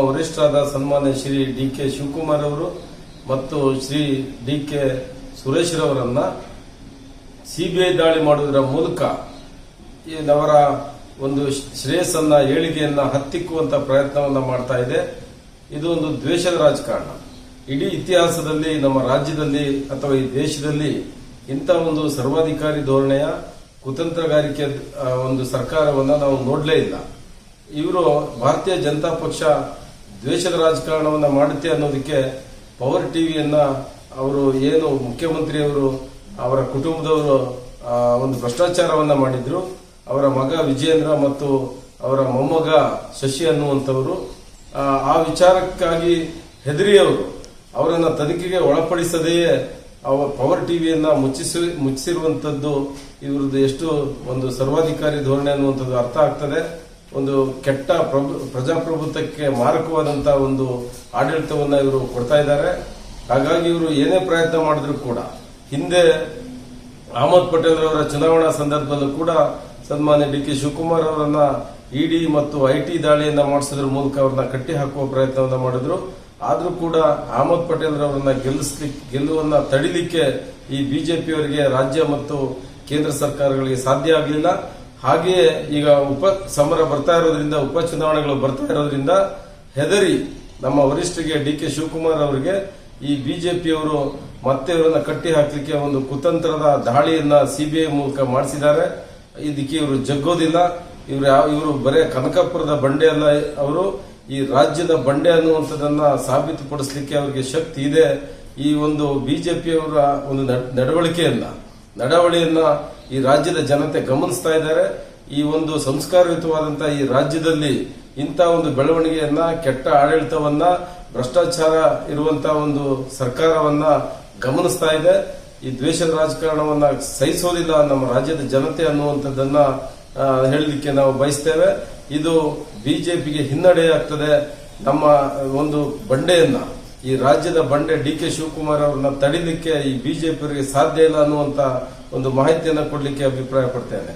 ವರಿಷ್ಠರಾದ ಸನ್ಮಾನ್ಯ ಶ್ರೀ ಡಿ.ಕೆ. ಶಿವಕುಮಾರ್ ಅವರು ಮತ್ತು ಶ್ರೀ ಡಿ.ಕೆ. ಸುರೇಶ್ ರವರನ್ನ ಸಿಬಿಐ ದಾಳಿ ಮಾಡುವುದರ ಮೂಲಕ ಅವರ ಒಂದು ಶ್ರೇಯಸ್ಸನ್ನ ಏಳಿಗೆಯನ್ನ ಹತ್ತಿಕ್ಕುವಂತ ಪ್ರಯತ್ನವನ್ನ ಮಾಡ್ತಾ ಇದೆ. ಇದು ಒಂದು ದ್ವೇಷದ ರಾಜಕಾರಣ. ಇಡೀ ಇತಿಹಾಸದಲ್ಲಿ ನಮ್ಮ ರಾಜ್ಯದಲ್ಲಿ ಅಥವಾ ಈ ದೇಶದಲ್ಲಿ ಇಂಥ ಒಂದು ಸರ್ವಾಧಿಕಾರಿ ಧೋರಣೆಯ ಕುತಂತ್ರಗಾರಿಕೆ ಒಂದು ಸರ್ಕಾರವನ್ನ ನಾವು ನೋಡಲೇ ಇಲ್ಲ. ಇವರು ಭಾರತೀಯ ಜನತಾ ಪಕ್ಷ ದ್ವೇಷದ ರಾಜಕಾರಣವನ್ನ ಮಾಡುತ್ತೆ ಅನ್ನೋದಕ್ಕೆ ಪವರ್ ಟಿವಿಯನ್ನ ಅವರು ಏನು ಮುಖ್ಯಮಂತ್ರಿಯವರು ಅವರ ಕುಟುಂಬದವರು ಒಂದು ಭ್ರಷ್ಟಾಚಾರವನ್ನ ಮಾಡಿದ್ರು. ಅವರ ಮಗ ವಿಜೇಂದ್ರ ಮತ್ತು ಅವರ ಮೊಮ್ಮಗ ಶಶಿ ಅನ್ನುವಂಥವರು ಆ ವಿಚಾರಕ್ಕಾಗಿ ಹೆದರಿಯವರು ಅವರನ್ನ ತನಿಖೆಗೆ ಒಳಪಡಿಸದೆಯೇ ಪವರ್ ಟಿವಿಯನ್ನ ಮುಚ್ಚಿಸಿರುವಂತದ್ದು ಇವ್ರದ್ದು ಎಷ್ಟು ಒಂದು ಸರ್ವಾಧಿಕಾರಿ ಧೋರಣೆ ಅನ್ನುವಂಥದ್ದು ಅರ್ಥ ಆಗ್ತದೆ. ಒಂದು ಕೆಟ್ಟ ಪ್ರಜಾಪ್ರಭುತ್ವಕ್ಕೆ ಮಾರಕವಾದಂತಹ ಒಂದು ಆಡಳಿತವನ್ನ ಇವರು ಕೊಡ್ತಾ ಇದ್ದಾರೆ. ಹಾಗಾಗಿ ಇವರು ಏನೇ ಪ್ರಯತ್ನ ಮಾಡಿದ್ರು ಕೂಡ ಹಿಂದೆ ಅಹಮದ್ ಪಟೇಲ್ ರವರ ಚುನಾವಣಾ ಸಂದರ್ಭದಲ್ಲೂ ಕೂಡ ಸನ್ಮಾನ್ಯ ಡಿ.ಕೆ. ಶಿವಕುಮಾರ್ ಅವರನ್ನ ಇಡಿ ಮತ್ತು ಐಟಿ ದಾಳಿಯನ್ನ ಮಾಡಿಸೋದ್ರ ಮೂಲಕ ಅವ್ರನ್ನ ಕಟ್ಟಿ ಹಾಕುವ ಪ್ರಯತ್ನವನ್ನ ಮಾಡಿದ್ರು. ಆದ್ರೂ ಕೂಡ ಅಹಮದ್ ಪಟೇಲ್ ರವರನ್ನ ಗೆಲ್ಲುವನ್ನ ತಡಿಲಿಕ್ಕೆ ಈ ಬಿಜೆಪಿಯವರಿಗೆ ರಾಜ್ಯ ಮತ್ತು ಕೇಂದ್ರ ಸರ್ಕಾರಗಳಿಗೆ ಸಾಧ್ಯ ಆಗಲಿಲ್ಲ. ಹಾಗೆಯೇ ಈಗ ಸಮರ ಬರ್ತಾ ಇರೋದ್ರಿಂದ ಉಪಚುನಾವಣೆಗಳು ಬರ್ತಾ ಇರೋದ್ರಿಂದ ಹೆದರಿ ನಮ್ಮ ವರಿಷ್ಠರಿಗೆ ಡಿ.ಕೆ. ಶಿವಕುಮಾರ್ ಅವರಿಗೆ ಈ ಬಿಜೆಪಿಯವರು ಮತ್ತೆ ಇವರನ್ನ ಕಟ್ಟಿ ಹಾಕಲಿಕ್ಕೆ ಒಂದು ಕುತಂತ್ರದ ದಾಳಿಯನ್ನ ಸಿಬಿಐ ಮೂಲಕ ಮಾಡಿಸಿದ್ದಾರೆ. ಇದಕ್ಕೆ ಇವರು ಜಗ್ಗೋದಿಲ್ಲ. ಇವರು ಬರೇ ಕನಕಪುರದ ಬಂಡೆ ಅಲ್ಲ, ಅವರು ಈ ರಾಜ್ಯದ ಬಂಡೆ ಅನ್ನುವಂಥದ್ದನ್ನ ಸಾಬೀತುಪಡಿಸಲಿಕ್ಕೆ ಅವರಿಗೆ ಶಕ್ತಿ ಇದೆ. ಈ ಒಂದು ಬಿಜೆಪಿಯವರ ಒಂದು ನಡವಳಿಯನ್ನ ಈ ರಾಜ್ಯದ ಜನತೆ ಗಮನಿಸ್ತಾ ಇದ್ದಾರೆ. ಈ ಒಂದು ಸಂಸ್ಕಾರಯುತವಾದಂತಹ ಈ ರಾಜ್ಯದಲ್ಲಿ ಇಂಥ ಒಂದು ಬೆಳವಣಿಗೆಯನ್ನ, ಕೆಟ್ಟ ಆಡಳಿತವನ್ನ, ಭ್ರಷ್ಟಾಚಾರ ಇರುವಂತಹ ಒಂದು ಸರ್ಕಾರವನ್ನ ಗಮನಿಸ್ತಾ ಇದೆ. ಈ ದ್ವೇಷದ ರಾಜಕಾರಣವನ್ನ ಸಹಿಸೋದಿಲ್ಲ ನಮ್ಮ ರಾಜ್ಯದ ಜನತೆ ಅನ್ನುವಂಥದ್ದನ್ನ ಹೇಳಲಿಕ್ಕೆ ನಾವು ಬಯಸ್ತೇವೆ. ಇದು ಬಿಜೆಪಿಗೆ ಹಿನ್ನಡೆಯಾಗ್ತದೆ. ನಮ್ಮ ಒಂದು ಬಂಡೆಯನ್ನ, ಈ ರಾಜ್ಯದ ಬಂಡೆ ಡಿ.ಕೆ. ಶಿವಕುಮಾರ್ ಅವರನ್ನ ತಡಿಲಿಕ್ಕೆ ಈ ಬಿಜೆಪಿಯವರಿಗೆ ಸಾಧ್ಯ ಇಲ್ಲ ಅನ್ನುವಂತ ಒಂದು ಮಾಹಿತಿಯನ್ನ ಕೊಡಲಿಕ್ಕೆ ಅಭಿಪ್ರಾಯ ಪಡ್ತೇನೆ.